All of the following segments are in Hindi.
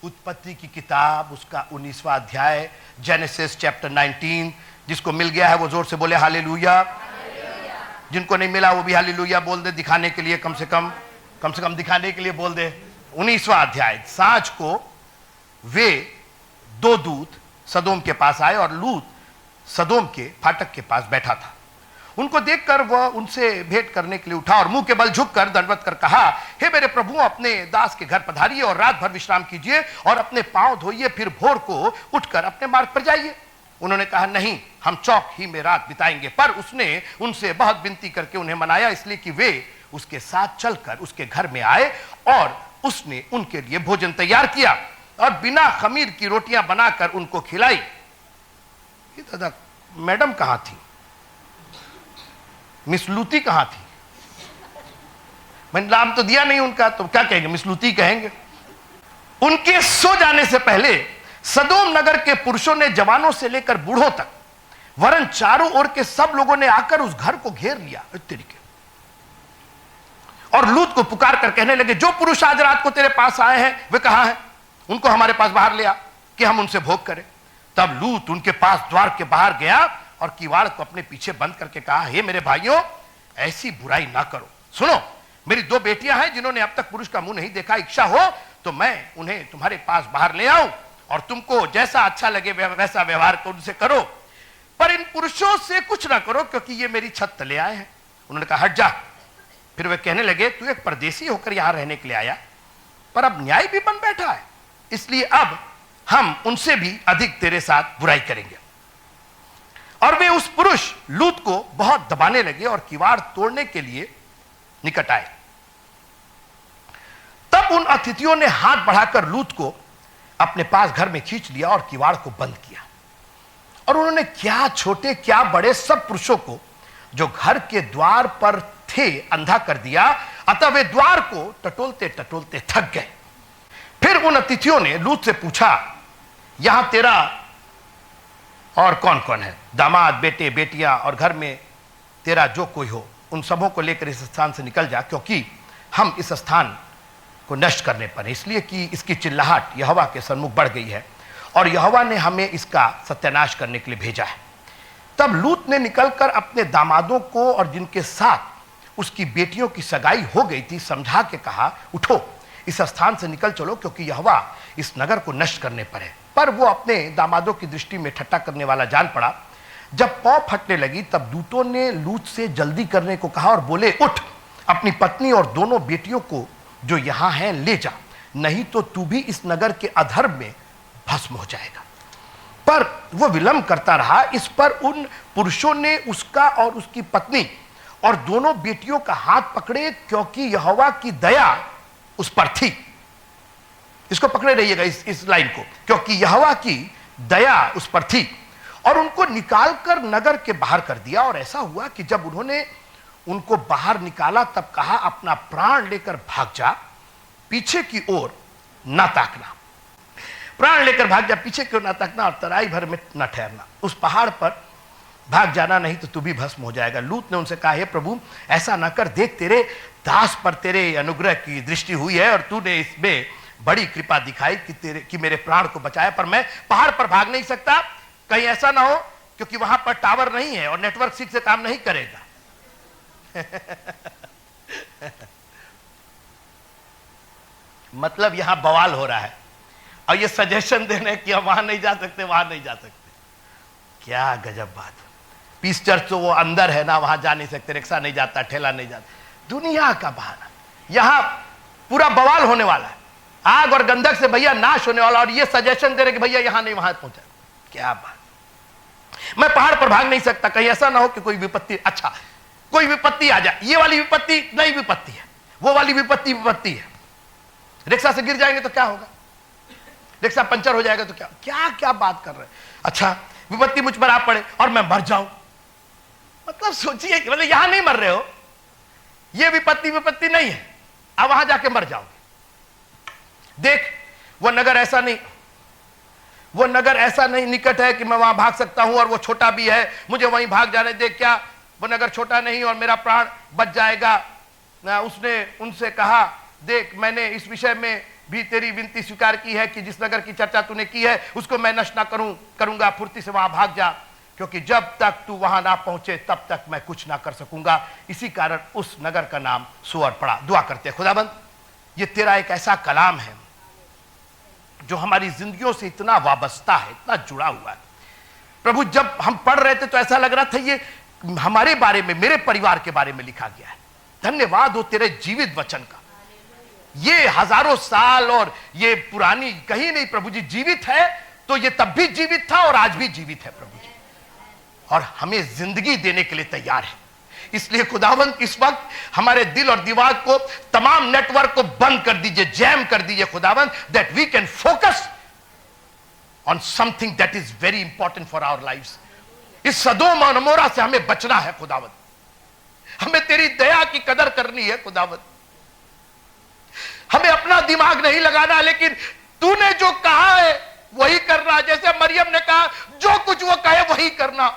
उत्पत्ति की किताब उसका 19वां अध्याय, जेनेसिस चैप्टर 19। जिसको मिल गया है वो जोर से बोले हालेलुया। जिनको नहीं मिला वो भी हालेलुया बोल दे, दिखाने के लिए कम से कम दिखाने के लिए बोल दे। 19वां अध्याय। सांझ को वे दो दूत सदोम के पास आए और लूत सदोम के फाटक के पास बैठा था। उनको देखकर वह उनसे भेंट करने के लिए उठा और मुंह के बल झुककर दंडवत कर कहा, हे मेरे प्रभु, अपने दास के घर पधारिए और रात भर विश्राम कीजिए और अपने पांव धोइए, फिर भोर को उठकर अपने मार्ग पर जाइए। उन्होंने कहा, नहीं, हम चौक ही में रात बिताएंगे। पर उसने उनसे बहुत विनती करके उन्हें मनाया, इसलिए कि वे उसके साथ चलकर उसके घर में आए और उसने उनके लिए भोजन तैयार किया और बिना खमीर की रोटियां बनाकर उनको खिलाई। दादा, मैडम कहां थी? मिस लूती कहां थी? मैंने नाम तो दिया नहीं उनका, तो क्या कहेंगे? मिस लूती कहेंगे। उनके सो जाने से पहले सदोम नगर के पुरुषों ने जवानों से लेकर बूढ़ों तक, वरन चारों ओर के सब लोगों ने आकर उस घर को घेर लिया तरीके, और लूत को पुकार कर कहने लगे, जो पुरुष आज रात को तेरे पास आए हैं वे कहां हैं? उनको हमारे पास बाहर ले आ कि हम उनसे भोग करें। तब लूत उनके पास द्वार के बाहर गया और किवाड़ को अपने पीछे बंद करके कहा, हे मेरे भाइयों, ऐसी बुराई ना करो। सुनो, मेरी दो बेटियां हैं जिन्होंने अब तक पुरुष का मुंह नहीं देखा। इच्छा हो तो मैं उन्हें तुम्हारे पास बाहर ले आऊं और तुमको जैसा अच्छा लगे वैसा व्यवहार तो उनसे करो, पर इन पुरुषों से कुछ ना करो, क्योंकि ये मेरी छत तले आए हैं। उन्होंने कहा, हट जा। फिर वे कहने लगे, तू एक परदेसी होकर यहां रहने के लिए आया, पर अब न्याय भी बन बैठा है, इसलिए अब हम उनसे भी अधिक तेरे साथ बुराई करेंगे। और वे उस पुरुष लूत को बहुत दबाने लगे और किवाड़ तोड़ने के लिए निकट आए। तब उन अतिथियों ने हाथ बढ़ाकर लूत को अपने पास घर में खींच लिया और किवाड़ को बंद किया। और उन्होंने क्या छोटे क्या बड़े सब पुरुषों को जो घर के द्वार पर थे अंधा कर दिया, अतः वे द्वार को टटोलते टटोलते थक गए। फिर उन अतिथियों ने लूत से पूछा, यहां तेरा और कौन कौन है? दामाद, बेटे, बेटियां और घर में तेरा जो कोई हो, उन सबों को लेकर इस स्थान से निकल जा, क्योंकि हम इस स्थान को नष्ट करने पर हैं, इसलिए कि इसकी चिल्लाहट यहोवा के सन्मुख बढ़ गई है और यहोवा ने हमें इसका सत्यानाश करने के लिए भेजा है। तब लूत ने निकलकर अपने दामादों को और जिनके साथ उसकी बेटियों की सगाई हो गई थी समझा के कहा, उठो, इस स्थान से निकल चलो, क्योंकि यहोवा इस नगर को नष्ट करने पर है। पर वो अपने दामादों की दृष्टि में ठट्टा करने वाला जान पड़ा। जब पौ फटने लगी तब दूतों ने लूत से जल्दी करने को कहा और बोले, उठ, अपनी पत्नी और दोनों बेटियों को जो यहां हैं ले जा, नहीं तो तू भी इस नगर के अधर्म में भस्म हो जाएगा। पर वो विलंब करता रहा। इस पर उन पुरुषों ने उसका और उसकी पत्नी और दोनों बेटियों का हाथ पकड़े, क्योंकि यहोवा की दया उस पर थी। इसको पकड़े रहिएगा, इस लाइन को, क्योंकि यहोवा की दया उस पर थी, और उनको निकालकर नगर के बाहर कर दिया। और ऐसा हुआ कि जब उन्होंने उनको बाहर निकाला तब कहा, अपना प्राण लेकर भाग जा, पीछे की ओर ना ताकना। प्राण लेकर भाग जा, पीछे की ओर ना ताकना और तराई भर में ना ठहरना। उस पहाड़ पर भाग जाना, नहीं तो तू भी भस्म हो जाएगा। लूत ने उनसे कहा, हे प्रभु, ऐसा ना कर, देख तेरे दास पर तेरे अनुग्रह की दृष्टि हुई है और तूने इसमें बड़ी कृपा दिखाई कि मेरे प्राण को बचाया, पर मैं पहाड़ पर भाग नहीं सकता। कहीं ऐसा ना हो, क्योंकि वहां पर टावर नहीं है और नेटवर्क ठीक से काम नहीं करेगा। मतलब यहां बवाल हो रहा है और ये सजेशन देने कि हम वहां नहीं जा सकते, वहां नहीं जा सकते। क्या गजब बात। पीस चर्च तो वो अंदर है ना, वहां जा नहीं सकते, रिक्शा नहीं जाता, ठेला नहीं जाता, दुनिया का बहाना। यहां पूरा बवाल होने वाला है, आग और गंधक से भैया नाश होने वाला, और ये सजेशन दे रहे कि भैया यहां नहीं वहां पहुंचा। क्या बात। मैं पहाड़ पर भाग नहीं सकता, कहीं ऐसा ना हो कि कोई विपत्ति, अच्छा कोई विपत्ति आ जाए। ये वाली विपत्ति नई विपत्ति है, वो वाली विपत्ति विपत्ति है। रिक्शा से गिर जाएंगे तो क्या होगा, रिक्शा पंचर हो जाएगा तो क्या क्या क्या बात कर रहे हैं। अच्छा, विपत्ति मुझ पर आ पड़े और मैं मर जाऊं, मतलब सोचिए, मतलब यहां नहीं मर रहे हो, ये विपत्ति विपत्ति नहीं है, अब वहां जाके मर जाओगे। देख, वो नगर ऐसा नहीं निकट है कि मैं वहां भाग सकता हूं, और वो छोटा भी है, मुझे वहीं भाग जाने दे। क्या वो नगर छोटा नहीं और मेरा प्राण बच जाएगा? उसने उनसे कहा, देख, मैंने इस विषय में भी तेरी विनती स्वीकार की है कि जिस नगर की चर्चा तूने की है उसको मैं नष्ट ना करूंगा, फुर्ती से वहां भाग जा, क्योंकि जब तक तू वहां ना पहुंचे तब तक मैं कुछ ना कर सकूंगा। इसी कारण उस नगर का नाम सोअर पड़ा। दुआ करते हैं, खुदाबंद ये तेरा एक ऐसा कलाम है जो हमारी जिंदगियों से इतना वाबस्ता है, इतना जुड़ा हुआ है। प्रभु जब हम पढ़ रहे थे तो ऐसा लग रहा था ये हमारे बारे में, मेरे परिवार के बारे में लिखा गया है। धन्यवाद हो तेरे जीवित वचन का। ये हजारों साल और ये पुरानी कहीं नहीं प्रभु जी, जीवित है तो ये तब भी जीवित था और आज भी जीवित है प्रभु जी, और हमें जिंदगी देने के लिए तैयार है। इसलिए खुदावंद इस वक्त हमारे दिल और दिमाग को, तमाम नेटवर्क को बंद कर दीजिए, जैम कर दीजिए खुदावंद, that we can focus on something that is very important for our lives. इस सदोम और अमोरा से हमें बचना है खुदावंद, हमें तेरी दया की कदर करनी है खुदावंद। हमें अपना दिमाग नहीं लगाना, लेकिन तूने जो कहा है वही करना। जैसे मरियम ने कहा जो कुछ वो कहे वही करना।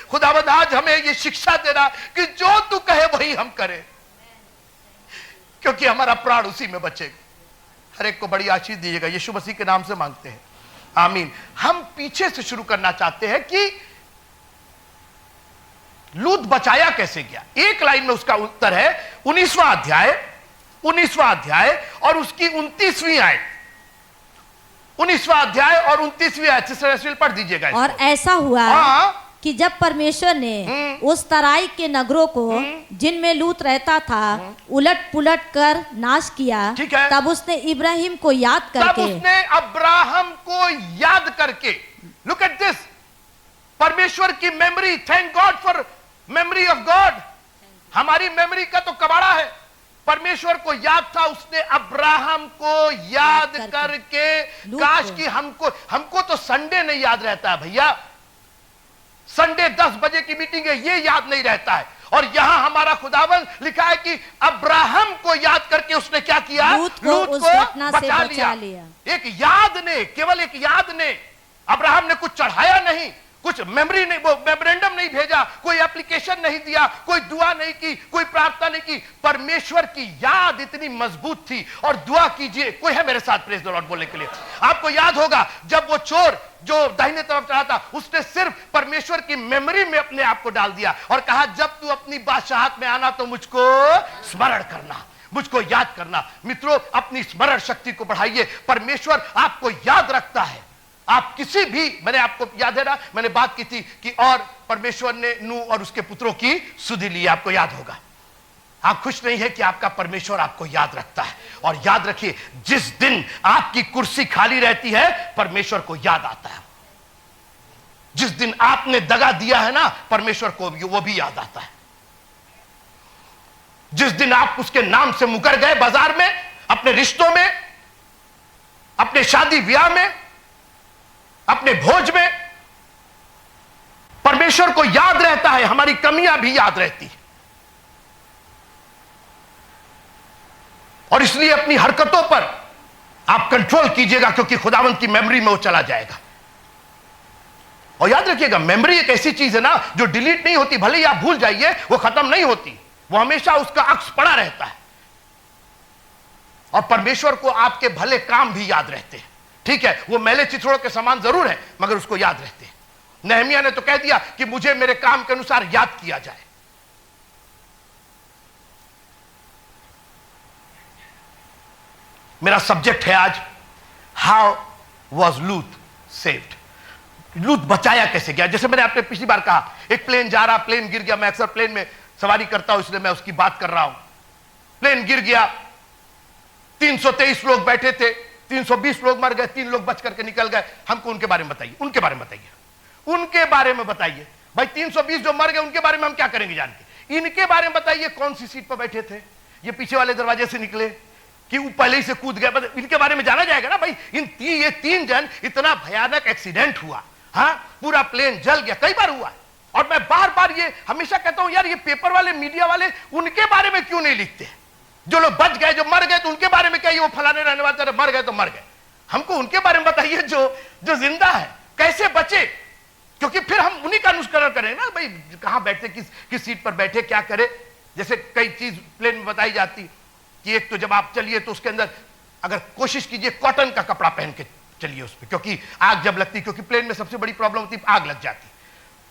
खुदावंद आज हमें ये शिक्षा देना कि जो तू कहे वही हम करें, क्योंकि हमारा प्राण उसी में बचेगा। हर एक को बड़ी आशीष दीजिएगा, यीशु मसीह के नाम से मांगते हैं, आमीन। हम पीछे से शुरू करना चाहते हैं कि लूत बचाया कैसे गया। एक लाइन में उसका उत्तर है 19वां अध्याय और उसकी 29वीं आयत। 19वां अध्याय और 29वीं आयत सिस्टर पढ़ दीजिएगा। और ऐसा हुआ कि जब परमेश्वर ने उस तराई के नगरों को जिनमें लूत रहता था उलट पुलट कर नाश किया, तब उसने इब्राहिम को याद करके, लुक एट दिस, परमेश्वर की memory, thank God for memory of God. हमारी मेमोरी का तो कबाड़ा है। परमेश्वर को याद था, उसने अब्राहम को याद करके, काश कि हमको तो संडे नहीं याद रहता है भैया, संडे 10 बजे की मीटिंग है ये याद नहीं रहता है। और यहां हमारा खुदावन लिखा है कि अब्राहम को याद करके उसने क्या किया, लूत को बचा लिया। एक याद ने, केवल एक याद ने, अब्राहम ने कुछ चढ़ाया नहीं, कुछ मेमोरी नहीं, वो मेमोरेंडम नहीं भेजा, कोई एप्लीकेशन नहीं दिया, कोई दुआ नहीं की, कोई प्रार्थना नहीं की। परमेश्वर की याद इतनी मजबूत थी। और दुआ कीजिए, कोई है मेरे साथ प्रेज द लॉर्ड बोलने के लिए? आपको याद होगा जब वो चोर जो दाहिने तरफ चढ़ा था, उसने सिर्फ परमेश्वर की मेमोरी में अपने आप को डाल दिया और कहा जब तू अपनी बादशाहत में आना तो मुझको स्मरण करना, मुझको याद करना। मित्रों, अपनी स्मरण शक्ति को बढ़ाइए। परमेश्वर आपको याद रखता है। आप किसी भी, मैंने आपको याद है ना, मैंने बात की थी कि और परमेश्वर ने नूह और उसके पुत्रों की सुधि ली, आपको याद होगा। आप खुश नहीं है कि आपका परमेश्वर आपको याद रखता है। और याद रखिए, जिस दिन आपकी कुर्सी खाली रहती है परमेश्वर को याद आता है। जिस दिन आपने दगा दिया है ना, परमेश्वर को वो भी याद आता है। जिस दिन आप उसके नाम से मुकर गए बाजार में, अपने रिश्तों में, अपने शादी ब्याह में, अपने भोज में, परमेश्वर को याद रहता है। हमारी कमियां भी याद रहती है। और इसलिए अपनी हरकतों पर आप कंट्रोल कीजिएगा, क्योंकि खुदावंत की मेमोरी में वो चला जाएगा। और याद रखिएगा, मेमोरी एक ऐसी चीज है ना जो डिलीट नहीं होती। भले ही आप भूल जाइए, वो खत्म नहीं होती, वो हमेशा उसका अक्स पड़ा रहता है। और परमेश्वर को आपके भले काम भी याद रहते हैं। ठीक है, वो मैले चिथड़ों के समान जरूर है, मगर उसको याद रहते हैं। नहमिया ने तो कह दिया कि मुझे मेरे काम के अनुसार याद किया जाए। मेरा सब्जेक्ट है आज, हाउ वॉज लूत सेव्ड। लूत बचाया कैसे गया। जैसे मैंने आपने पिछली बार कहा, एक प्लेन जा रहा, प्लेन गिर गया। मैं अक्सर प्लेन में सवारी करता हूं, इसलिए मैं उसकी बात कर रहा हूं। प्लेन गिर गया, 323 लोग बैठे थे, 320 लोग मर गए, 3 लोग बच करके निकल गए। हमको उनके बारे में बताइए, उनके बारे में बताइए, उनके बारे में बताइए। भाई 320 जो मर गए उनके बारे में हम क्या करेंगे जान के? इनके बारे में बताइए, कौन सी सीट पर बैठे थे, ये पीछे वाले दरवाजे से निकले कि वो पहले ही से कूद गए, इनके बारे में जाना जाएगा ना भाई। ये 3 जन, इतना भयानक एक्सीडेंट हुआ, हाँ, पूरा प्लेन जल गया, कई बार हुआ। और मैं बार बार ये हमेशा कहता हूं, यार ये पेपर वाले, मीडिया वाले, उनके बारे में क्यों नहीं लिखते? जो लोग बच गए, जो मर गए, तो उनके बारे में क्या, वो फलाने रहने वाले मर गए तो मर गए। हमको उनके बारे में बताइए जो जिंदा है, कैसे बचे, क्योंकि फिर हम उन्हीं का अनुसरण करें ना भाई। कहां बैठे, किस सीट पर बैठे, क्या करे। जैसे कई चीज प्लेन में बताई जाती कि एक तो जब आप चलिए तो उसके अंदर अगर कोशिश कीजिए कॉटन का कपड़ा पहन के चलिए उस पर, क्योंकि आग जब लगती, क्योंकि प्लेन में सबसे बड़ी प्रॉब्लम होती है आग लग जाती।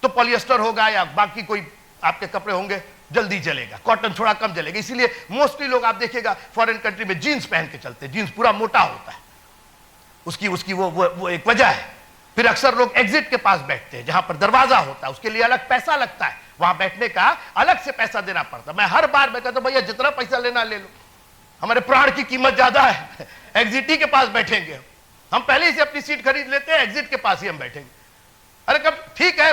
तो पॉलिएस्टर होगा या बाकी कोई आपके कपड़े होंगे, जल्दी जलेगा। कॉटन थोड़ा कम जलेगा, इसीलिए मोस्टली लोग आप देखिएगा फॉरेन कंट्री में जीन्स पहन के चलते हैं। जीन्स पूरा मोटा होता है, उसकी वो एक वजह है। फिर अक्सर लोग एग्जिट के पास बैठते हैं, जहां पर दरवाजा होता है, उसके लिए अलग पैसा लगता है, वहां बैठने का अलग से पैसा देना पड़ता है। मैं हर बार मैं कहता हूं भैया जितना पैसा लेना ले लो, हमारे प्राण की कीमत ज्यादा है, एग्जिट ही के पास बैठेंगे हम पहले ही से अपनी सीट खरीद लेते हैं, एग्जिट के पास ही हम बैठेंगे। अरे कब ठीक है,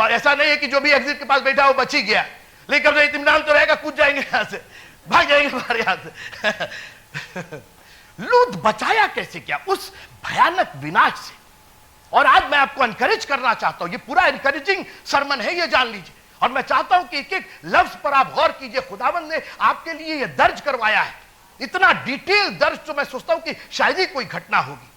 ऐसा नहीं है कि जो भी एग्जिट के पास बैठा वो बच ही गया, लेकिन कब इत्मीनान तो रहेगा, कूद जाएंगे यहां से, भाग जाएंगे हमारे यहां से। लूत बचाया कैसे क्या उस भयानक विनाश से। और आज मैं आपको एनकरेज करना चाहता हूं, ये पूरा एनकरेजिंग सरमन है, ये जान लीजिए। और मैं चाहता हूं कि एक एक लफ्ज पर आप गौर कीजिए। खुदावंद ने आपके लिए ये दर्ज करवाया है, इतना डिटेल दर्ज, तो मैं सोचता हूं कि शायद ही कोई घटना होगी।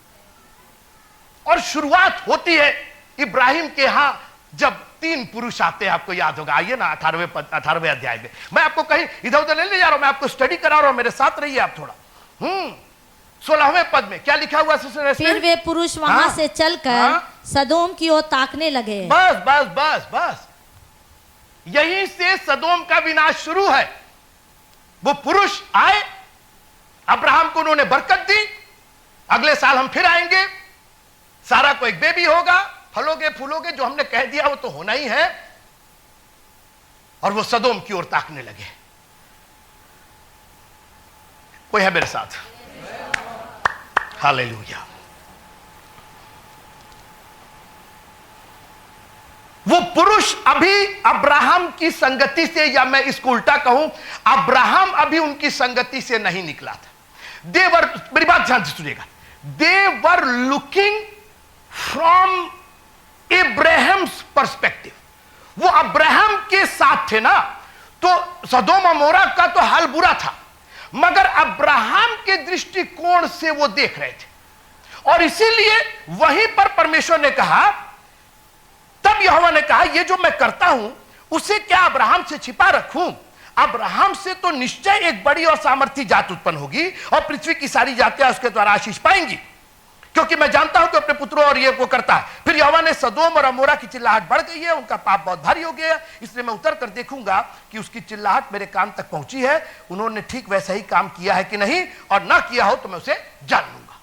और शुरुआत होती है इब्राहिम के यहां, जब 3 पुरुष आते हैं, आपको याद होगा, आइए ना 18वें अध्याय में। मैं आपको कहीं इधर उधर नहीं ले जा रहा हूं, मैं आपको स्टडी करा रहा हूं, मेरे साथ रहिए आप थोड़ा। 16वें पद में क्या लिखा हुआ? फिर वे पुरुष वहां से चलकर सदोम की ओर ताकने लगे। बस बस बस बस, यहीं से सदोम का विनाश शुरू है। वो पुरुष आए, अब्राहम को उन्होंने बरकत दी, अगले साल हम फिर आएंगे, सारा को एक बेबी होगा, फलोगे फूलोगे, जो हमने कह दिया वो तो होना ही है। और वो सदोम की ओर ताकने लगे। कोई है मेरे साथ? हालेलुया। वो पुरुष अभी अब्राहम की संगति से, या मैं इसको उल्टा कहूं, अब्राहम अभी उनकी संगति से नहीं निकला था। देवर, मेरी बात ध्यान से सुनिएगा, they were looking from Ibrahim's perspective. वो अब्राहम के साथ थे ना, तो सदोम अमोरा का तो हाल बुरा था, मगर अब्राहम के दृष्टिकोण से वो देख रहे थे। और इसीलिए वहीं पर परमेश्वर ने कहा, तब यहोवा ने कहा, ये जो मैं करता हूं उसे क्या अब्राहम से छिपा रखूं? अब्राहम से तो निश्चय एक बड़ी और सामर्थी जात उत्पन्न होगी, और पृथ्वी की सारी जातियां उसके द्वारा आशीष पाएंगी, क्योंकि मैं जानता हूं कि अपने पुत्रों और ये वो करता है। फिर यहोवा ने सदोम और अमोरा की चिल्लाहट बढ़ गई है, उनका पाप बहुत भारी हो गया, इसलिए मैं उतर कर देखूंगा कि उसकी चिल्लाहट मेरे कान तक पहुंची है, उन्होंने ठीक वैसा ही काम किया है कि नहीं, और ना किया हो तो मैं उसे जान लूंगा।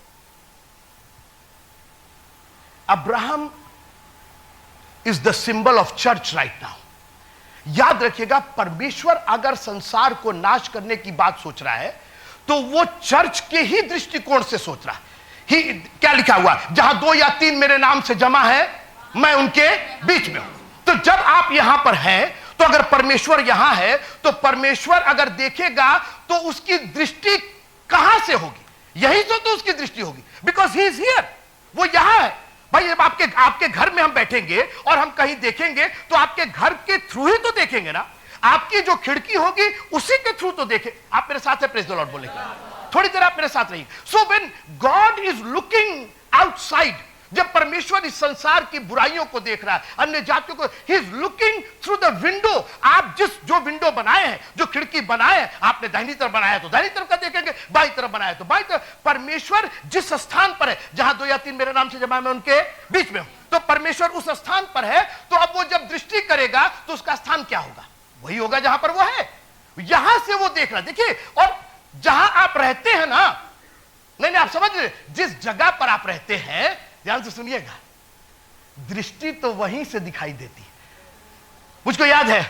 Abraham is the symbol of church right now. याद रखिएगा, परमेश्वर अगर संसार को नाश करने की बात सोच रहा है, तो वो चर्च के ही दृष्टिकोण से सोच रहा है। क्या लिखा हुआ? जहां 2 या 3 मेरे नाम से जमा है, मैं उनके बीच में हूं। तो जब आप यहां पर हैं, तो अगर परमेश्वर यहां है, तो परमेश्वर अगर देखेगा तो उसकी दृष्टि कहां से होगी? यही तो उसकी दृष्टि होगी, बिकॉज ही इज हियर, वो यहां है। भाई जब आपके घर में हम बैठेंगे और हम कहीं देखेंगे, तो आपके घर के थ्रू ही तो देखेंगे ना, आपकी जो खिड़की होगी उसी के थ्रू तो देखे। आप मेरे साथ है? प्रेज द लॉर्ड बोलेंगे, थोड़ी देर आप मेरे साथ रहिए। So when God is looking outside, जब परमेश्वर इस संसार की बुराइयों को देख रहा है, अन्य जातियों को, he is looking through the window. आप जो विंडो बनाए हैं, जो खिड़की बनाए हैं, आपने दाहिनी तरफ बनाया तो दाहिनी तरफ का देखेंगे, बाईं तरफ बनाया तो बाईं तरफ। परमेश्वर जिस स्थान पर है, जहां 2 या 3 मेरे नाम से जमा, मैं उनके बीच में हूं, तो परमेश्वर उस स्थान पर है। तो अब वो जब दृष्टि करेगा तो उसका स्थान क्या होगा? वही होगा जहां पर वो है। यहां से वो देख रहा है। देखिए, और जहां आप रहते हैं ना, नहीं आप समझ रहे, जिस जगह पर आप रहते हैं, ध्यान से सुनिएगा, दृष्टि तो वहीं से दिखाई देती है। मुझको याद है,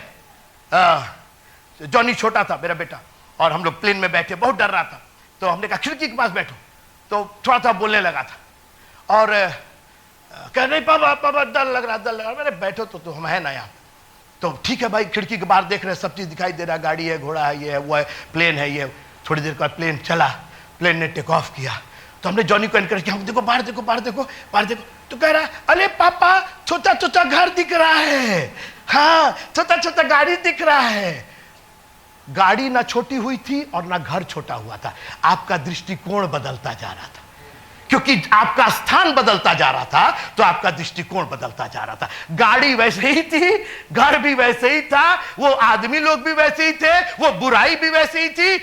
जॉनी छोटा था मेरा बेटा, और हम लोग प्लेन में बैठे, बहुत डर रहा था, तो हमने कहा खिड़की के पास बैठो, तो थोड़ा सा बोलने लगा था, और कह नहीं पापा डर लग रहा। मैंने बैठो तो हम है ना यहाँ। तो ठीक है भाई, खिड़की के बाहर देख रहे हैं, सब चीज दिखाई दे रहा है, गाड़ी है, घोड़ा है, ये है, वो है, प्लेन है, ये। थोड़ी देर बाद प्लेन चला, प्लेन ने टेक ऑफ किया, तो हमने जॉनी को एनकरेज किया, देखो बाहर देखो, बाहर देखो, बाहर देखो। तो कह रहा है, अरे पापा छोटा छोटा घर दिख रहा है, हाँ छोटा छोटा गाड़ी दिख रहा है। गाड़ी ना छोटी हुई थी और ना घर छोटा हुआ था, आपका दृष्टिकोण बदलता जा रहा था। क्योंकि आपका स्थान बदलता जा रहा था तो आपका दृष्टिकोण बदलता जा रहा था। गाड़ी वैसे ही थी, घर भी वैसे ही था, वो आदमी लोग भी वैसे ही थे, वो बुराई भी वैसे ही थी,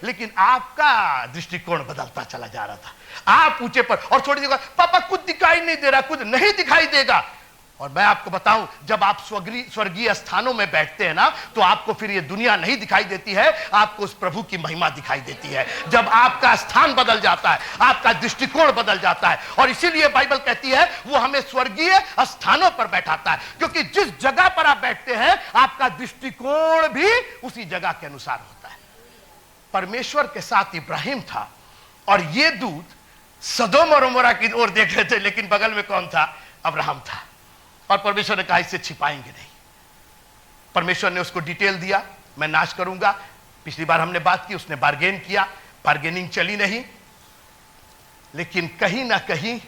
लेकिन आपका दृष्टिकोण बदलता चला जा रहा था। आप ऊंचे पर, और थोड़ी देर बाद पापा कुछ दिखाई नहीं दे रहा, कुछ नहीं दिखाई देगा। और मैं आपको बताऊं, जब आप स्वर्गीय स्थानों में बैठते हैं ना, तो आपको फिर ये दुनिया नहीं दिखाई देती है, आपको उस प्रभु की महिमा दिखाई देती है। जब आपका स्थान बदल जाता है, आपका दृष्टिकोण बदल जाता है। और इसीलिए बाइबल कहती है वो हमें स्वर्गीय स्थानों पर बैठाता है, क्योंकि जिस जगह पर आप बैठते हैं आपका दृष्टिकोण भी उसी जगह के अनुसार होता है। परमेश्वर के साथ इब्राहिम था और ये दूत सदोम और अमोरा की ओर देख रहे थे, लेकिन बगल में कौन था? अब्राहम था। और परमेश्वर ने कहा इसे छिपाएंगे नहीं। परमेश्वर ने उसको डिटेल दिया, मैं नाश करूंगा। पिछली बार हमने बात की, उसने बार्गेन किया, बार्गेनिंग चली नहीं, लेकिन कहीं ना कहीं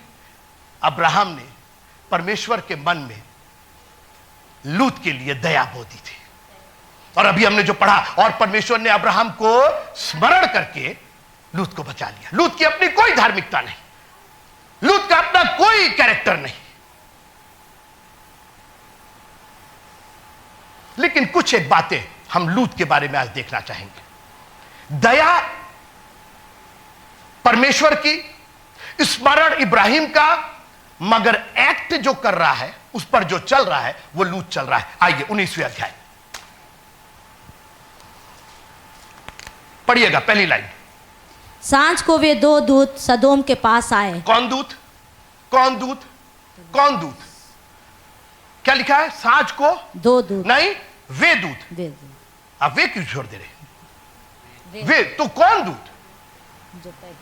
अब्राहम ने परमेश्वर के मन में लूत के लिए दया बोधी थी। और अभी हमने जो पढ़ा, और परमेश्वर ने अब्राहम को स्मरण करके लूत को बचा लिया। लूत की अपनी कोई धार्मिकता नहीं, लूत का अपना कोई कैरेक्टर नहीं, लेकिन कुछ एक बातें हम लूत के बारे में आज देखना चाहेंगे। दया परमेश्वर की, स्मरण इब्राहिम का, मगर एक्ट जो कर रहा है, उस पर जो चल रहा है, वो लूत चल रहा है। आइए 19वें अध्याय पढ़िएगा, पहली लाइन। सांझ को वे दो दूत सदोम के पास आए। कौन दूत? कौन दूत? कौन दूत? क्या लिखा है? सांझ को दो दूत नहीं, वे दूत। वे दूत अब वे क्यों छोड़ दे रहे? वे तो कौन दूत? जो पहले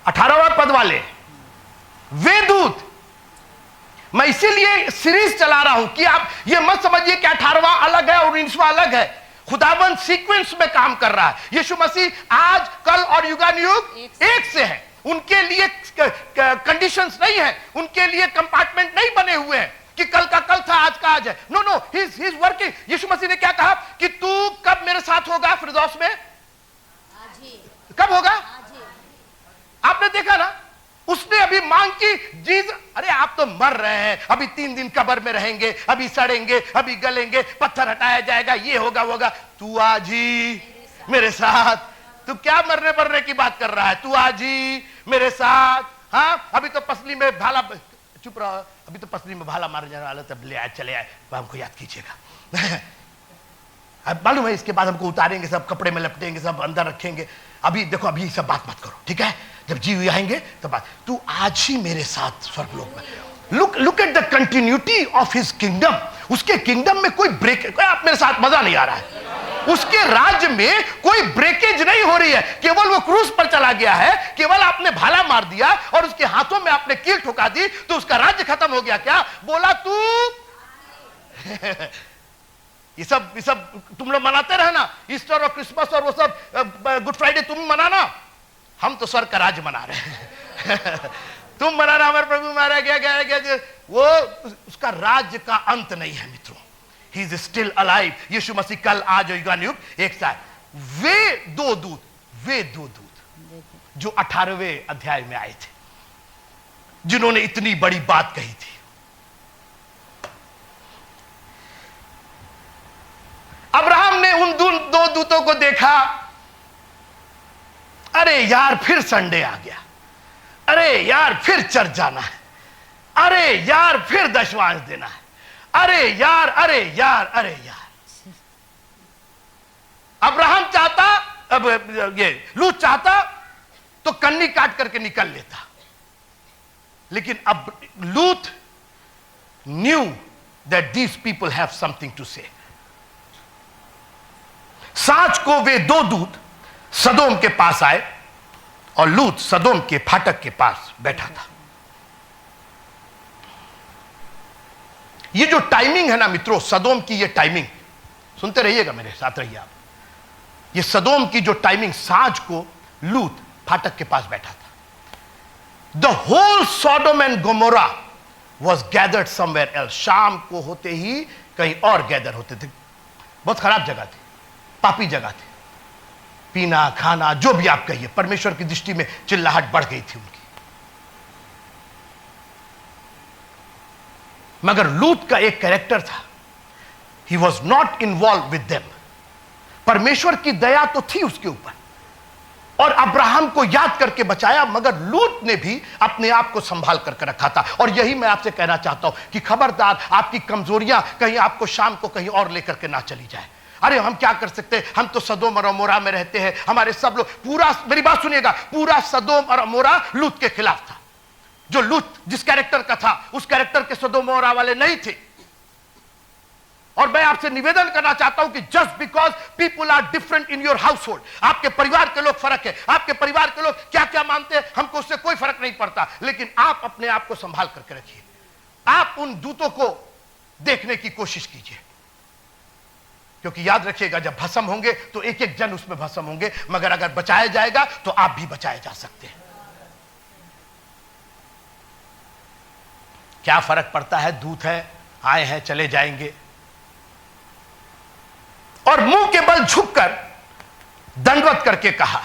18वां पद वाले वे दूत। मैं इसीलिए सीरीज चला रहा हूं कि आप ये मत समझिए कि 18वां अलग है और 19वां अलग है। खुदाबंद सीक्वेंस में काम कर रहा है। यीशु मसीह आज, कल और युगानुयुग एक से है। उनके लिए कंडीशंस नहीं है, उनके लिए कंपार्टमेंट नहीं बने हुए हैं कि कल का कल था, आज का आज है। No no, he is working. यीशु मसीह ने क्या कहा कि तू कब मेरे साथ होगा फिरदौस में? आज ही, कब होगा? आज ही। आपने देखा ना, उसने अभी मांग की, जीज अरे आप तो मर रहे हैं, अभी 3 दिन कब्र में रहेंगे, अभी सड़ेंगे, अभी गलेंगे, पत्थर हटाया जाएगा, ये होगा वो होगा। तू आज ही मेरे साथ। तू क्या मरने मरने की बात कर रहा है? तू आज ही मेरे साथ। हाँ, अभी तो पसली में भाला, चुप रहो, अभी तो पसली में भाला मारने जाने वाला, तब ले आए, चले आए, हमको याद कीजिएगा। अब मालूम है, इसके बाद हमको उतारेंगे, सब कपड़े में लपटेंगे, सब अंदर रखेंगे। अभी देखो, अभी सब बात मत करो, ठीक है? जब जीव आएंगे तब बात। तू आज ही मेरे साथ स्वर्गलोक में। Look at the continuity of his kingdom. उसके किंगडम में कोई ब्रेक, आप मेरे साथ मजा नहीं आ रहा है। उसके राज्य में कोई ब्रेकेज नहीं हो रही है। केवल वो क्रूस पर चला गया है, केवल आपने भाला मार दिया और उसके हाथों में आपने कील ठुका दी तो उसका राज्य खत्म हो गया क्या? बोला तू ये सब तुम लोग मनाते रहना, ईस्टर और क्रिसमस और वो सब, गुड फ्राइडे तुम मनाना, हम तो स्वर्ग का राज्य मना रहे हैं। तुम मनाना, हमारे प्रभु मारा गया, वो उसका राज्य का अंत नहीं है मित्रों। He is still alive. यीशु मसीह कल, आज और युगानुयुग एक साथ। वे दो दूत जो 18वें अध्याय में आए थे, जिन्होंने इतनी बड़ी बात कही थी। अब्राहम ने उन दो दूतों को देखा, अरे यार फिर संडे आ गया, अरे यार फिर चर्च जाना है, अरे यार फिर दशवांश देना है, अरे यार अरे यार अरे यार। अब्राहम चाहता, अब ये लूत चाहता तो कन्नी काट करके निकल लेता, लेकिन अब लूत knew that these people have something to say. सांझ को वे दो दूत सदोम के पास आए और लूत सदोम के फाटक के पास बैठा था। ये जो टाइमिंग है ना मित्रों, सदोम की ये टाइमिंग, सुनते रहिएगा, मेरे साथ रहिए आप। ये सदोम की जो टाइमिंग, सांझ को लूत फाटक के पास बैठा था। The whole Sodom and Gomorrah was gathered somewhere else. शाम को होते ही कहीं और गैदर होते थे। बहुत खराब जगह थी, पापी जगह थी। पीना खाना जो भी आप कहिए, परमेश्वर की दृष्टि में चिल्लाहट बढ़ गई थी उनकी। मगर लूत का एक कैरेक्टर था, he was not involve with them. परमेश्वर की दया तो थी उसके ऊपर और अब्राहम को याद करके बचाया, मगर लूत ने भी अपने आप को संभाल करके रखा था। और यही मैं आपसे कहना चाहता हूं कि खबरदार, आपकी कमजोरियां कहीं आपको शाम को कहीं और लेकर के ना चली जाए। अरे हम क्या कर सकते हैं, हम तो सदोम और अमोरा में रहते हैं, हमारे सब लोग, पूरा, मेरी बात सुनिएगा, पूरा सदोम और अमोरा लूत के खिलाफ था। जो लूत जिस कैरेक्टर का था, उस कैरेक्टर के सदोम और अमोरा वाले नहीं थे। और मैं आपसे निवेदन करना चाहता हूं कि just because people are different in your household, आपके परिवार के लोग फर्क है, आपके परिवार के लोग क्या क्या मानते हैं, हमको उससे कोई फर्क नहीं पड़ता, लेकिन आप अपने आप को संभाल करके रखिए। आप उन दूतों को देखने की कोशिश कीजिए, क्योंकि याद रखिएगा, जब भस्म होंगे तो एक एक जन उसमें भस्म होंगे, मगर अगर बचाया जाएगा तो आप भी बचाए जा सकते हैं। क्या फर्क पड़ता है, दूत है, आए हैं, चले जाएंगे। और मुंह के बल झुककर दंडवत करके कहा,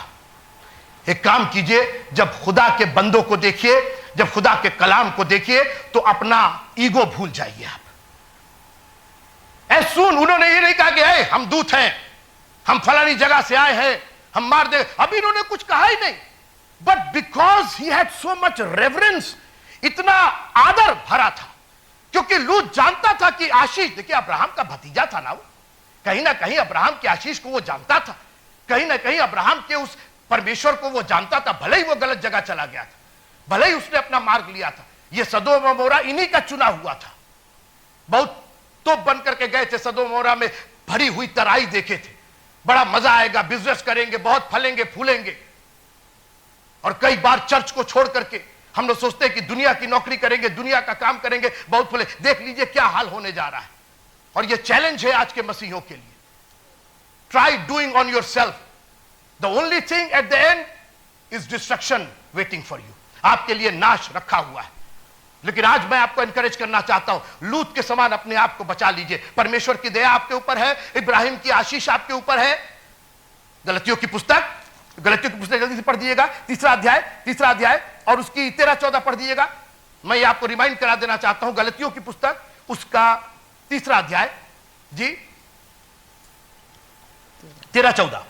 एक काम कीजिए, जब खुदा के बंदों को देखिए, जब खुदा के कलाम को देखिए, तो अपना ईगो भूल जाइए आप। सुन, उन्होंने ये नहीं कहा कि हम दूत हैं, हम फलानी जगह से आए हैं, हम मार दे, अभी इन्होंने कुछ कहा ही नहीं। But because he had so much reverence, इतना आदर भरा था, क्योंकि लूत जानता था कि आशीष, देखिए अब्राहम का भतीजा था ना वो, कहीं ना कहीं अब्राहम की आशीष को वो जानता था, कहीं ना कहीं अब्राहम के उस परमेश्वर को वो जानता था। भले ही वो गलत जगह चला गया था, भले ही उसने अपना मार्ग लिया था, ये सदोम और अमोरा इन्हीं का चुना हुआ था। बहुत तो बन करके गए थे सदोम और अमोरा में, भरी हुई तराई देखे थे, बड़ा मजा आएगा, बिजनेस करेंगे, बहुत फलेंगे फूलेंगे। और कई बार चर्च को छोड़ करके हम लोग सोचते हैं कि दुनिया की नौकरी करेंगे, दुनिया का काम करेंगे, बहुत फूले। देख लीजिए क्या हाल होने जा रहा है। और यह चैलेंज है आज के मसीहों के लिए, try doing on your self, the only thing at the end is destruction waiting for you, आपके लिए नाश रखा हुआ है। लेकिन आज मैं आपको एनकरेज करना चाहता हूं, लूत के समान अपने आप को बचा लीजिए। परमेश्वर की दया आपके ऊपर है, इब्राहिम की आशीष आपके ऊपर है। गलतियों की पुस्तक जल्दी से पढ़ दीजिएगा, तीसरा अध्याय और उसकी 13-14 पढ़ दीजिएगा। मैं ये आपको रिमाइंड करा देना चाहता हूं, गलतियों की पुस्तक उसका 3 अध्याय जी 13-14।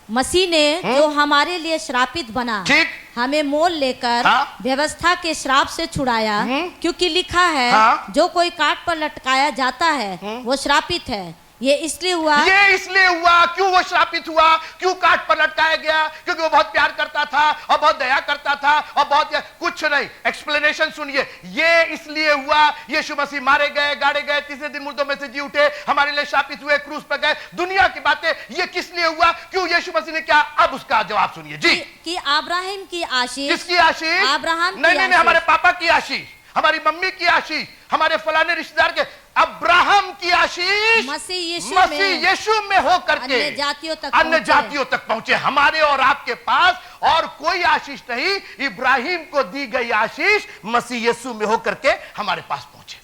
मसीह ने जो हमारे लिए श्रापित बना, ठीक, हमें मोल लेकर व्यवस्था के श्राप से छुड़ाया, क्योंकि लिखा है, जो कोई काट पर लटकाया जाता है वो श्रापित है। ये इसलिए हुआ क्यों वो श्रापित हुआ, क्यों काट पर लटकाया गया? क्योंकि वो बहुत प्यार करता था और बहुत दया करता था और बहुत, कुछ नहीं, एक्सप्लेनेशन सुनिए। ये इसलिए हुआ, यीशु मसीह मारे गए, गाड़े गए, तीसरे दिन मुर्दों में से जी उठे, हमारे लिए श्रापित हुए, क्रूस पर गए, दुनिया की बातें। ये किस लिए हुआ, क्यों यीशु मसीह ने क्या? अब उसका जवाब सुनिए जी। कि अब्राहम की आशीष। किसकी आशीष? अब्राहम। नहीं, हमारे पापा की आशीष, हमारी मम्मी की आशीष, हमारे फलाने रिश्तेदार के, अब्राहम की आशीष मसीह यीशु में हो करके अन्य जातियों तक पहुंचे। हमारे और आपके पास और कोई आशीष नहीं, इब्राहिम को दी गई आशीष मसीह यीशु में हो करके हमारे पास पहुंचे।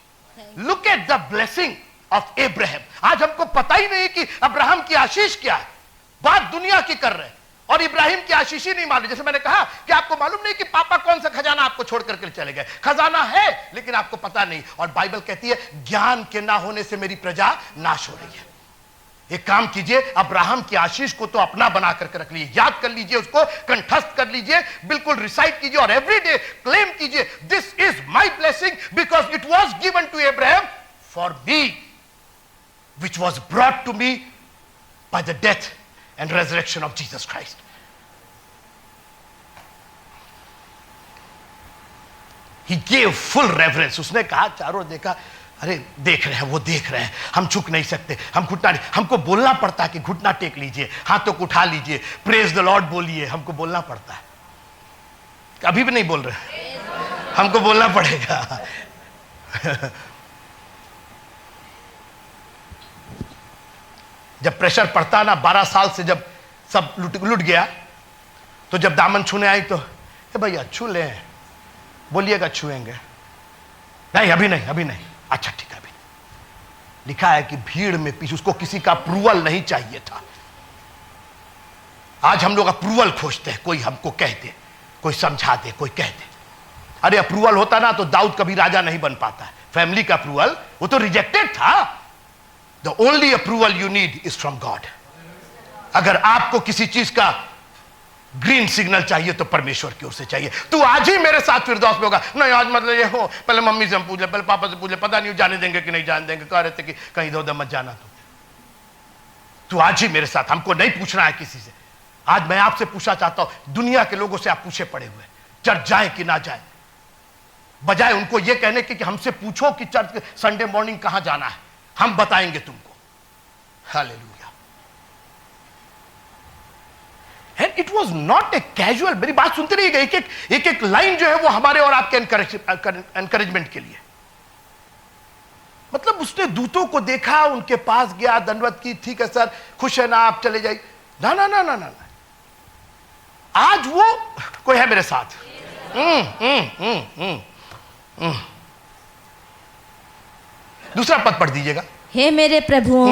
Look at the blessing of Abraham. आज हमको पता ही नहीं कि अब्राहम की आशीष क्या है, बात दुनिया की कर रहे हैं और इब्राहिम की आशीष ही नहीं मालूम। जैसे मैंने कहा कि आपको मालूम नहीं कि पापा कौन सा खजाना आपको छोड़ करके चले गए। खजाना है लेकिन आपको पता नहीं। और बाइबल कहती है ज्ञान के ना होने से मेरी प्रजा नाश हो रही है। एक काम कीजिए, अब्राहम की आशीष को तो अपना बना करके रख लीजिए, याद कर लीजिए, उसको कंठस्थ कर लीजिए, बिल्कुल रिसाइट कीजिए और एवरीडे क्लेम कीजिए, this is my blessing because it was given to Abraham for me, which was brought to me by the death and resurrection of Jesus Christ. He gave full reverence. उसने कहा, चारों देखा, अरे देख रहे हैं, वो देख रहे हैं, हम झुक नहीं सकते, हम घुटना नहीं, हमको बोलना पड़ता है कि घुटना टेक लीजिए, हाथों को उठा लीजिए, प्रेज द लॉर्ड बोलिए, हमको बोलना पड़ता है। अभी भी नहीं बोल रहे, हमको बोलना पड़ेगा। जब प्रेशर पड़ता ना, 12 साल से जब सब लुट गया, तो जब दामन छूने आई तो भैया छू ले, बोलिएगा छुएंगे, नहीं अभी नहीं, अच्छा ठीक है, अभी लिखा है कि भीड़ में पीछे, उसको किसी का अप्रूवल नहीं चाहिए था। आज हम लोग अप्रूवल खोजते हैं, कोई हमको कह दे, कोई समझा दे, कोई कह दे। अरे अप्रूवल होता ना तो दाऊद कभी राजा नहीं बन पाता है। फैमिली का अप्रूवल वो तो रिजेक्टेड था। The only approval you need is from God. अगर आपको किसी चीज का ग्रीन सिग्नल चाहिए तो परमेश्वर की ओर से चाहिए। तू आज ही मेरे साथ फिरदौस में होगा, नहीं आज मतलब ये हो, पहले मम्मी से हम पूछ ले, पहले पापा से पूछ ले, पता नहीं जाने देंगे कि नहीं जाने देंगे, कह रहे थे कि कहीं इधर उधर मत जाना। तू आज ही मेरे साथ, हमको नहीं पूछना है किसी से। आज मैं आपसे पूछना चाहता हूं, दुनिया के लोगों से आप पूछे पड़े हुए, चर्च जाए कि ना जाए, बजाय उनको यह कहने के कि हमसे पूछो कि चर्च संडे मॉर्निंग कहां जाना है, हम बताएंगे तुमको। Hallelujah. And it was not a casual. मेरी बात सुनते रहिएगा, एक एक लाइन जो है वो हमारे और आपके एनकरेजमेंट के लिए। मतलब उसने दूतों को देखा, उनके पास गया, दंडवत की, ठीक है सर, खुश है ना, आप चले जाइए। ना ना ना ना ना, आज वो कोई है मेरे साथ। दूसरा पद पढ़ दीजिएगा। हे मेरे प्रभु,